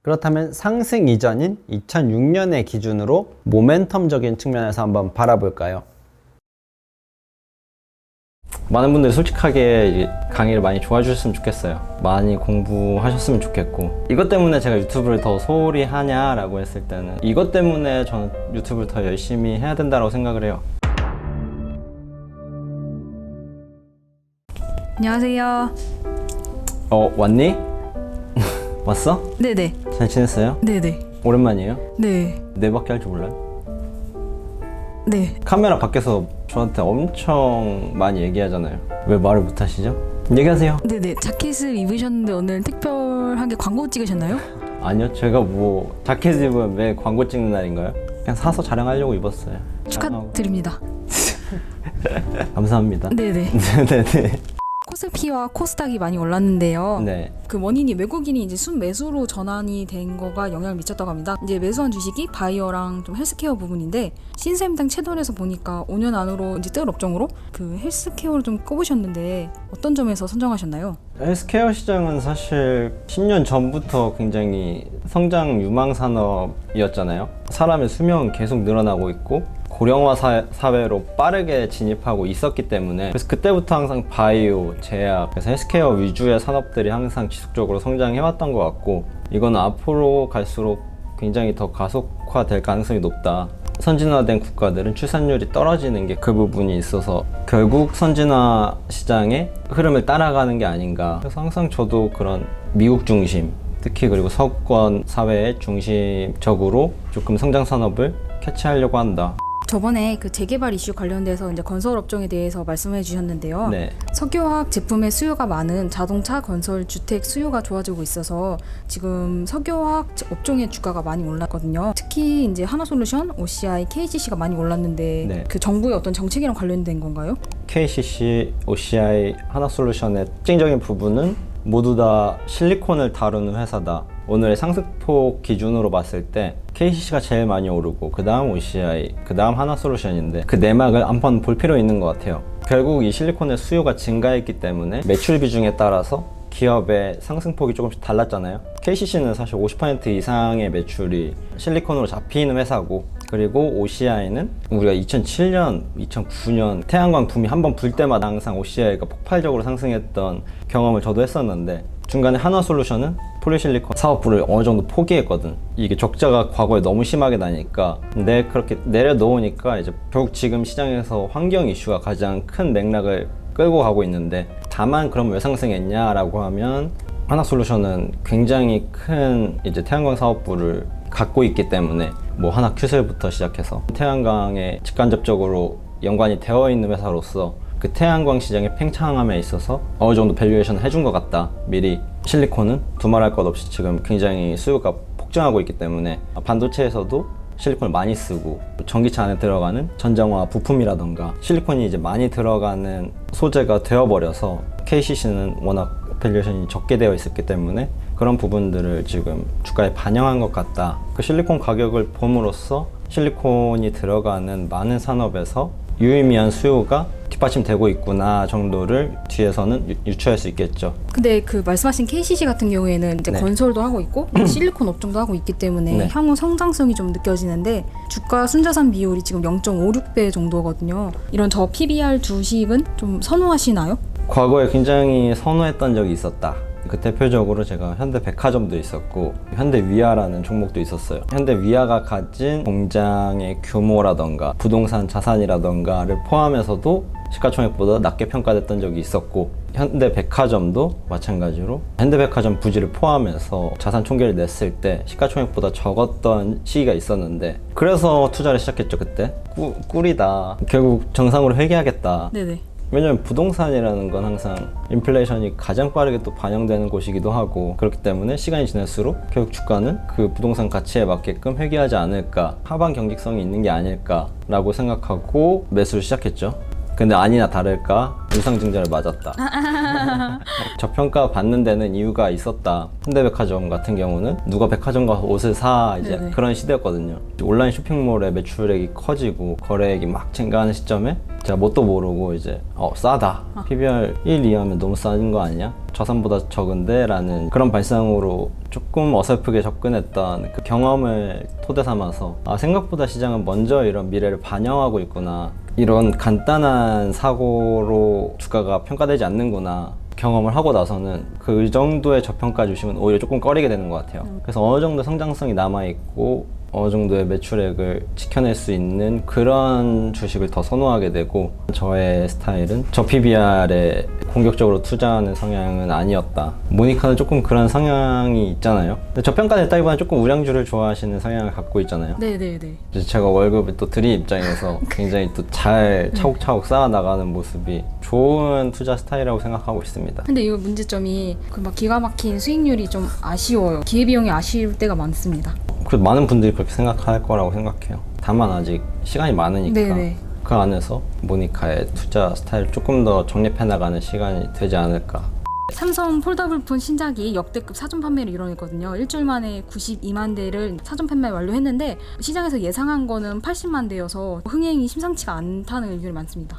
그렇다면 상승 이전인 2006년의 기준으로 모멘텀적인 측면에서 한번 바라볼까요? 많은 분들이 솔직하게 강의를 많이 좋아해 주셨으면 좋겠어요. 많이 공부하셨으면 좋겠고, 이것 때문에 제가 유튜브를 더 소홀히 하냐라고 했을 때는 이것 때문에 저는 유튜브를 더 열심히 해야 된다고 생각을 해요. 안녕하세요. 왔니? 왔어? 네네. 잘 지냈어요? 네네. 오랜만이에요? 네. 네 밖에 할 줄 몰라요? 네. 카메라 밖에서 저한테 엄청 많이 얘기하잖아요. 왜 말을 못 하시죠? 얘기하세요. 네네. 자켓을 입으셨는데 오늘 특별하게 광고 찍으셨나요? 아니요, 제가 뭐 자켓 입으면 매 광고 찍는 날인가요? 그냥 사서 자랑하려고 입었어요. 축하드립니다. 감사합니다. 네네. 네네. 코스피와 코스닥이 많이 올랐는데요. 네. 그 원인이 외국인이 이제 순매수로 전환이 된 거가 영향을 미쳤다고 합니다. 이제 매수한 주식이 바이오랑 좀 헬스케어 부분인데 신세임당 채널에서 보니까 5년 안으로 이제 뜰 업종으로 그 헬스케어를 좀 꼽으셨는데 어떤 점에서 선정하셨나요? 헬스케어 시장은 사실 10년 전부터 굉장히 성장 유망 산업이었잖아요. 사람의 수명은 계속 늘어나고 있고 고령화 사회로 빠르게 진입하고 있었기 때문에, 그래서 그때부터 항상 바이오, 제약, 그래서 헬스케어 위주의 산업들이 항상 지속적으로 성장해왔던 것 같고, 이건 앞으로 갈수록 굉장히 더 가속화될 가능성이 높다. 선진화된 국가들은 출산율이 떨어지는 게 그 부분이 있어서 결국 선진화 시장의 흐름을 따라가는 게 아닌가. 그래서 항상 저도 그런 미국 중심, 특히 그리고 서구권 사회의 중심적으로 조금 성장 산업을 캐치하려고 한다. 저번에 그 재개발 이슈 관련돼서 이제 건설 업종에 대해서 말씀해 주셨는데요. 네. 석유화학 제품의 수요가 많은 자동차, 건설, 주택 수요가 좋아지고 있어서 지금 석유화학 업종의 주가가 많이 올랐거든요. 특히 이제 하나솔루션, OCI, KCC가 많이 올랐는데 네. 그 정부의 어떤 정책이랑 관련된 건가요? KCC, OCI, 하나솔루션의 특징적인 부분은 모두 다 실리콘을 다루는 회사다. 오늘의 상승폭 기준으로 봤을 때 KCC가 제일 많이 오르고 그 다음 OCI, 그 다음 하나솔루션인데 그 내막을 한번 볼 필요 있는 것 같아요. 결국 이 실리콘의 수요가 증가했기 때문에 매출 비중에 따라서 기업의 상승폭이 조금씩 달랐잖아요. KCC는 사실 50% 이상의 매출이 실리콘으로 잡히는 회사고, 그리고 OCI는 우리가 2007년, 2009년 태양광 붐이 한번 불 때마다 항상 OCI가 폭발적으로 상승했던 경험을 저도 했었는데, 중간에 하나솔루션은 폴리실리콘 사업부를 어느 정도 포기했거든. 이게 적자가 과거에 너무 심하게 나니까. 근데 그렇게 내려놓으니까 이제 결국 지금 시장에서 환경 이슈가 가장 큰 맥락을 끌고 가고 있는데, 다만 그럼 왜 상승했냐라고 하면 하나솔루션은 굉장히 큰 이제 태양광 사업부를 갖고 있기 때문에, 뭐 하나 큐셀부터 시작해서 태양광에 직간접적으로 연관이 되어 있는 회사로서 그 태양광 시장의 팽창함에 있어서 어느 정도 밸류에이션을 해준 것 같다. 미리. 실리콘은 두말할 것 없이 지금 굉장히 수요가 폭증하고 있기 때문에 반도체에서도 실리콘을 많이 쓰고, 전기차 안에 들어가는 전장화 부품이라던가 실리콘이 이제 많이 들어가는 소재가 되어버려서 KCC는 워낙 밸류에이션이 적게 되어 있었기 때문에 그런 부분들을 지금 주가에 반영한 것 같다. 그 실리콘 가격을 봄으로써 실리콘이 들어가는 많은 산업에서 유의미한 수요가 뒷받침되고 있구나 정도를 뒤에서는 유추할 수 있겠죠. 근데 그 말씀하신 KCC 같은 경우에는 이제 네. 건설도 하고 있고 실리콘 업종도 하고 있기 때문에 네. 향후 성장성이 좀 느껴지는데 주가 순자산 비율이 지금 0.56배 정도거든요. 이런 저 PBR 주식은 좀 선호하시나요? 과거에 굉장히 선호했던 적이 있었다. 그 대표적으로 제가 현대백화점도 있었고 현대위아라는 종목도 있었어요. 현대위아가 가진 공장의 규모라던가 부동산 자산이라던가를 포함해서도 시가총액보다 낮게 평가됐던 적이 있었고, 현대백화점도 마찬가지로 현대백화점 부지를 포함해서 자산 총계를 냈을 때 시가총액보다 적었던 시기가 있었는데, 그래서 투자를 시작했죠. 그때 꿀이다, 결국 정상으로 회귀하겠다. 네네. 왜냐면 부동산이라는 건 항상 인플레이션이 가장 빠르게 또 반영되는 곳이기도 하고, 그렇기 때문에 시간이 지날수록 결국 주가는 그 부동산 가치에 맞게끔 회귀하지 않을까, 하방 경직성이 있는 게 아닐까 라고 생각하고 매수를 시작했죠. 근데 아니나 다를까 유상증자를 맞았다. 저평가 받는 데는 이유가 있었다. 현대백화점 같은 경우는 누가 백화점 가서 옷을 사, 이제 네네. 그런 시대였거든요. 온라인 쇼핑몰의 매출액이 커지고 거래액이 막 증가하는 시점에 제가 뭣도 모르고 이제 싸다, PBR 1, 2 하면 너무 싸진 거 아니야? 자산보다 적은데? 라는 그런 발상으로 조금 어설프게 접근했던 그 경험을 토대 삼아서 생각보다 시장은 먼저 이런 미래를 반영하고 있구나, 이런 간단한 사고로 주가가 평가되지 않는구나 경험을 하고 나서는 그 정도의 저평가 주식은 오히려 조금 꺼리게 되는 것 같아요. 그래서 어느 정도 성장성이 남아있고 어느 정도의 매출액을 지켜낼 수 있는 그런 주식을 더 선호하게 되고, 저의 스타일은 저PBR에 공격적으로 투자하는 성향은 아니었다. 모니카는 조금 그런 성향이 있잖아요. 근데 저평가됐다기보다는 조금 우량주를 좋아하시는 성향을 갖고 있잖아요. 네네네. 이제 제가 월급을 또 드린 입장에서 굉장히 또 잘 차곡차곡 쌓아나가는 모습이 좋은 투자 스타일이라고 생각하고 있습니다. 근데 이 문제점이 그 막 기가 막힌 수익률이 좀 아쉬워요. 기회비용이 아쉬울 때가 많습니다. 그래도 많은 분들이 그렇게 생각할 거라고 생각해요. 다만 아직 시간이 많으니까 네네. 그 안에서 모니카의 투자 스타일을 조금 더 정립해 나가는 시간이 되지 않을까. 삼성 폴더블폰 신작이 역대급 사전 판매를 이뤄냈거든요. 일주일 만에 92만 대를 사전 판매 완료했는데 시장에서 예상한 거는 80만 대여서 흥행이 심상치가 않다는 의견이 많습니다.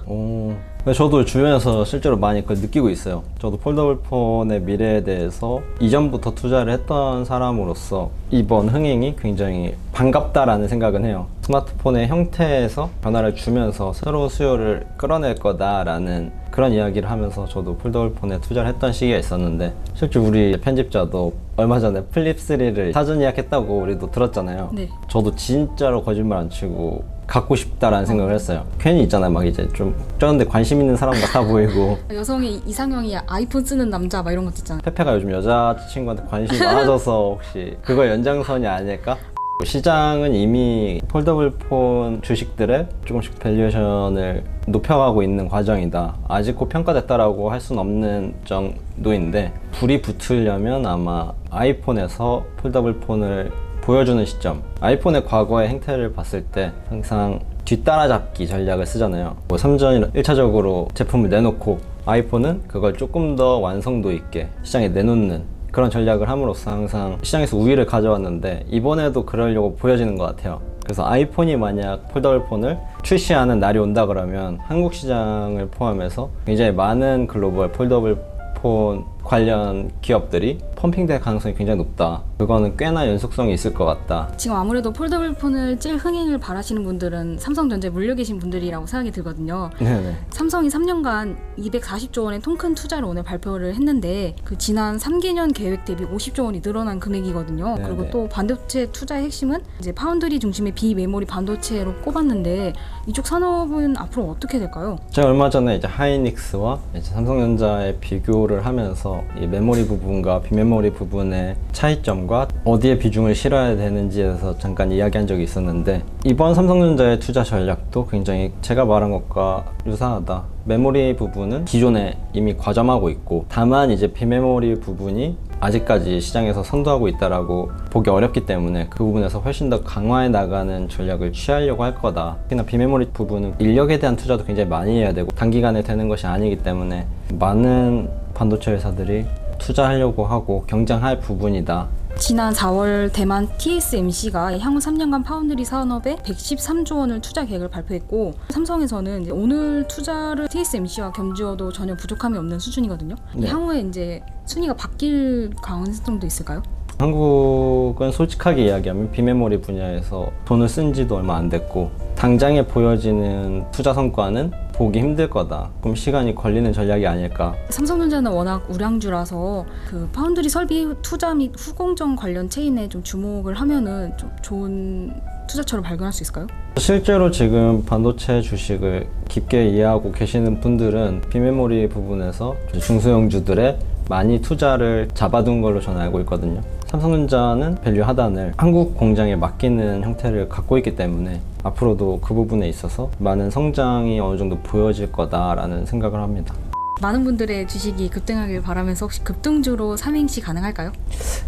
저도 주변에서 실제로 많이 그걸 느끼고 있어요. 저도 폴더블폰의 미래에 대해서 이전부터 투자를 했던 사람으로서 이번 흥행이 굉장히 반갑다라는 생각은 해요. 스마트폰의 형태에서 변화를 주면서 새로운 수요를 끌어낼 거다라는 그런 이야기를 하면서 저도 폴더블폰에 투자를 했던 시기가 있었는데, 실제 우리 편집자도 얼마 전에 플립3를 사전 예약했다고 우리도 들었잖아요. 네. 저도 진짜로 거짓말 안 치고 갖고 싶다라는 생각을 했어요. 괜히 있잖아요, 막 이제 좀 저런데 관심 있는 사람 같아 보이고 여성의 이상형이 아이폰 쓰는 남자 막 이런 것도 있잖아요. 페페가 요즘 여자친구한테 관심이 많아져서 혹시 그거 연장선이 아닐까? 시장은 이미 폴더블폰 주식들의 조금씩 밸류에이션을 높여가고 있는 과정이다. 아직 곧 평가됐다라고 할 수는 없는 정도인데, 불이 붙으려면 아마 아이폰에서 폴더블폰을 보여주는 시점, 아이폰의 과거의 행태를 봤을 때 항상 뒷따라잡기 전략을 쓰잖아요. 삼성이 1차적으로 제품을 내놓고 아이폰은 그걸 조금 더 완성도 있게 시장에 내놓는 그런 전략을 함으로써 항상 시장에서 우위를 가져왔는데, 이번에도 그러려고 보여지는 것 같아요. 그래서 아이폰이 만약 폴더블폰을 출시하는 날이 온다 그러면 한국 시장을 포함해서 굉장히 많은 글로벌 폴더블폰 관련 기업들이 펌핑될 가능성이 굉장히 높다. 그거는 꽤나 연속성이 있을 것 같다. 지금 아무래도 폴더블폰을 찔 흥행을 바라시는 분들은 삼성전자에 물려 계신 분들이라고 생각이 들거든요. 네네. 삼성이 3년간 240조 원의 통큰 투자를 오늘 발표를 했는데 그 지난 3개년 계획 대비 50조 원이 늘어난 금액이거든요. 네네. 그리고 또 반도체 투자의 핵심은 이제 파운드리 중심의 비메모리 반도체로 꼽았는데, 이쪽 산업은 앞으로 어떻게 될까요? 제가 얼마 전에 이제 하이닉스와 이제 삼성전자의 비교를 하면서 이 메모리 부분과 비메모리 부분의 차이점과 어디에 비중을 실어야 되는지에 대해서 잠깐 이야기한 적이 있었는데, 이번 삼성전자의 투자 전략도 굉장히 제가 말한 것과 유사하다. 메모리 부분은 기존에 이미 과점하고 있고, 다만 이제 비메모리 부분이 아직까지 시장에서 선도하고 있다라고 보기 어렵기 때문에 그 부분에서 훨씬 더 강화해 나가는 전략을 취하려고 할 거다. 특히나 비메모리 부분은 인력에 대한 투자도 굉장히 많이 해야 되고 단기간에 되는 것이 아니기 때문에 많은 반도체 회사들이 투자하려고 하고 경쟁할 부분이다. 지난 4월 대만 TSMC가 향후 3년간 파운드리 산업에 113조 원을 투자 계획을 발표했고, 삼성에서는 이제 오늘 투자를 TSMC와 겸지어도 전혀 부족함이 없는 수준이거든요. 네. 향후에 이제 순위가 바뀔 가능성도 있을까요? 한국은 솔직하게 이야기하면 비메모리 분야에서 돈을 쓴 지도 얼마 안 됐고 당장에 보여지는 투자 성과는 보기 힘들 거다. 그럼 시간이 걸리는 전략이 아닐까. 삼성전자는 워낙 우량주라서 그 파운드리 설비 투자 및 후공정 관련 체인에 좀 주목을 하면은 좀 좋은 투자처를 발견할 수 있을까요? 실제로 지금 반도체 주식을 깊게 이해하고 계시는 분들은 비메모리 부분에서 중소형주들의 많이 투자를 잡아둔 걸로 저는 알고 있거든요. 삼성전자는 밸류 하단을 한국 공장에 맡기는 형태를 갖고 있기 때문에 앞으로도 그 부분에 있어서 많은 성장이 어느 정도 보여질 거다라는 생각을 합니다. 많은 분들의 주식이 급등하길 바라면서 혹시 급등주로 삼행시 가능할까요?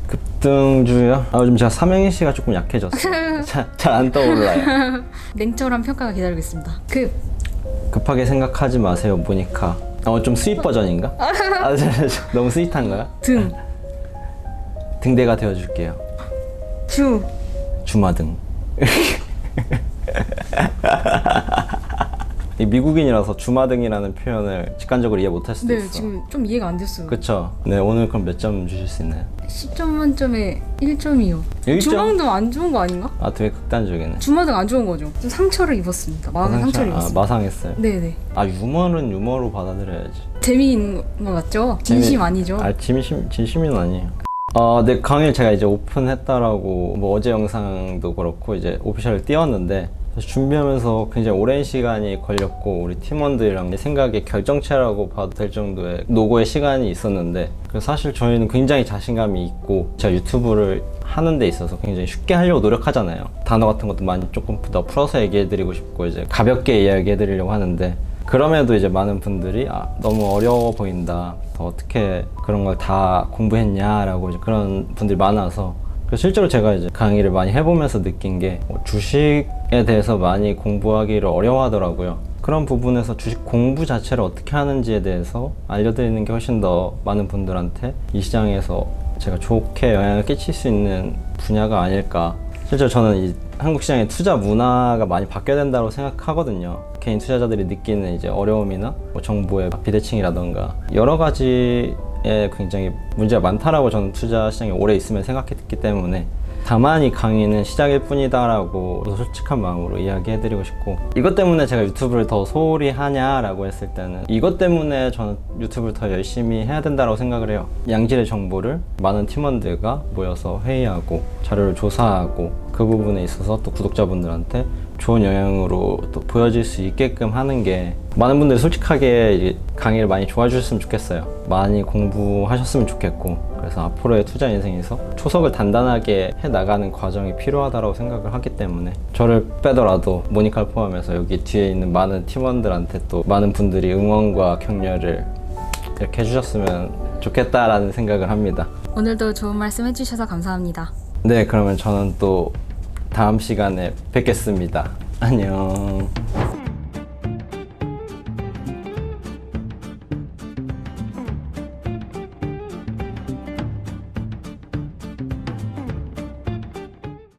급등주요? 요즘 제가 삼행시가 조금 약해졌어요. 잘 안 떠올라요. 냉철한 평가가 기다리고 있습니다. 급하게 생각하지 마세요, 모니카. 좀 스윗 버전인가? 너무 스윗한가요? 등대가 되어줄게요. 주마등. 이 미국인이라서 주마등이라는 표현을 직관적으로 이해 못할 수도 네, 있어. 지금 좀 이해가 안 됐어요. 그쵸? 네, 오늘 그럼 몇 점 주실 수 있나요? 10점 만점에 1점이요. 1점? 주먹등 안 좋은 거 아닌가? 아, 되게 극단적이네. 주먹등 안 좋은 거죠. 좀 상처를 입었습니다. 마음에 상처를 입었습니다. 마상했어요. 네네. 아, 유머는 유머로 받아들여야지. 재미있는 거 맞죠? 진심 아니죠? 아, 진심은 아니에요. 네, 강의를 제가 이제 오픈했다라고 뭐 어제 영상도 그렇고 이제 오피셜을 띄웠는데 사실 준비하면서 굉장히 오랜 시간이 걸렸고 우리 팀원들이랑 생각의 결정체라고 봐도 될 정도의 노고의 시간이 있었는데 그래서 사실 저희는 굉장히 자신감이 있고 제가 유튜브를 하는 데 있어서 굉장히 쉽게 하려고 노력하잖아요. 단어 같은 것도 많이 조금 더 풀어서 얘기해드리고 싶고 이제 가볍게 이야기해드리려고 하는데 그럼에도 이제 많은 분들이 너무 어려워 보인다. 어떻게 그런 걸 다 공부했냐라고 이제 그런 분들이 많아서 그래서 실제로 제가 이제 강의를 많이 해보면서 느낀 게 주식에 대해서 많이 공부하기를 어려워하더라고요. 그런 부분에서 주식 공부 자체를 어떻게 하는지에 대해서 알려드리는 게 훨씬 더 많은 분들한테 이 시장에서 제가 좋게 영향을 끼칠 수 있는 분야가 아닐까. 실제로 저는 이 한국 시장의 투자 문화가 많이 바뀌어야 된다고 생각하거든요. 개인 투자자들이 느끼는 이제 어려움이나 뭐 정보의 비대칭이라던가 여러 가지에 굉장히 문제가 많다라고 저는 투자 시장에 오래 있으면 생각했기 때문에 다만 이 강의는 시작일 뿐이다라고 솔직한 마음으로 이야기해드리고 싶고 이것 때문에 제가 유튜브를 더 소홀히 하냐라고 했을 때는 이것 때문에 저는 유튜브를 더 열심히 해야 된다고 생각을 해요. 양질의 정보를 많은 팀원들과 모여서 회의하고 자료를 조사하고 그 부분에 있어서 또 구독자분들한테 좋은 영향으로 또 보여질 수 있게끔 하는 게 많은 분들이 솔직하게 이제 강의를 많이 좋아해 주셨으면 좋겠어요. 많이 공부하셨으면 좋겠고 그래서 앞으로의 투자 인생에서 초석을 단단하게 해 나가는 과정이 필요하다고 생각을 하기 때문에 저를 빼더라도 모니카를 포함해서 여기 뒤에 있는 많은 팀원들한테 또 많은 분들이 응원과 격려를 이렇게 해주셨으면 좋겠다라는 생각을 합니다. 오늘도 좋은 말씀 해주셔서 감사합니다. 네, 그러면 저는 또 다음 시간에 뵙겠습니다. 안녕.